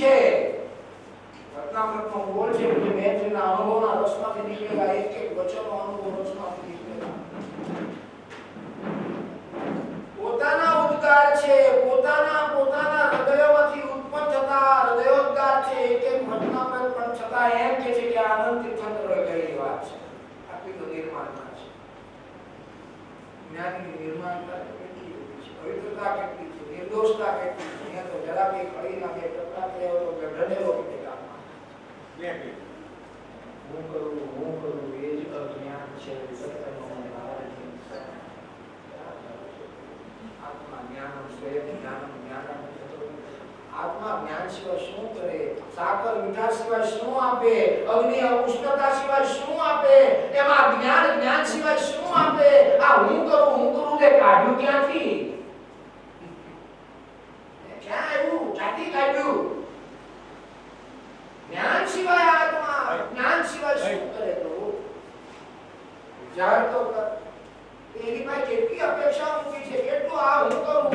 છે. રત્નામૃતનો બોલ છે કે મૈત્રીના અનુભવના રસમાંથી નીકળેલા એક એક વચનો અનુભવ રસમાંથી નીકળેલા. પોતાના ઉદ્ગાર છે, પોતાના હૃદયમાંથી ઉત્પન્ન થતા હૃદયોદ્ગાર છે. એક એક ઘટના પર પણ છતાં એમ કે છે કે આનંદ તીર્થંકરોએ કહેલી વાત છે. આટલી તો નિર્માણતા છે. જ્ઞાનની નિર્માણતા કેટલી છે, પવિત્રતા કેટલી છે, નિર્દોષતા કેટલી છે. અહીંયા તો જરા બે ખડીના બે ટકરા થયો તો ગઢનેલો કે કામમાં હું કરું એ જ અજ્ઞાન છે. આત્મા જ્ઞાન સ્વયં જ્ઞાન આત્મા જ્ઞાન સિવાય શું કરે? સાકર મીઠા સિવાય શું આપે? અગ્નિ ઉષ્ણતા સિવાય શું આપે? એમાં જ્ઞાન સિવાય શું આપે? આ હું કરું ને કાઢ્યું ક્યાંથી? ક્યાં આવ્યું? ક્યાંથી કાઢ્યું? જ્ઞાન સિવાય આત્મા, જ્ઞાન સિવાય શું કરે? પ્રભુ વિચાર તો કર. એની પાસે કેટલી અપેક્ષા મૂકી છે, કેટલું આ હું કરું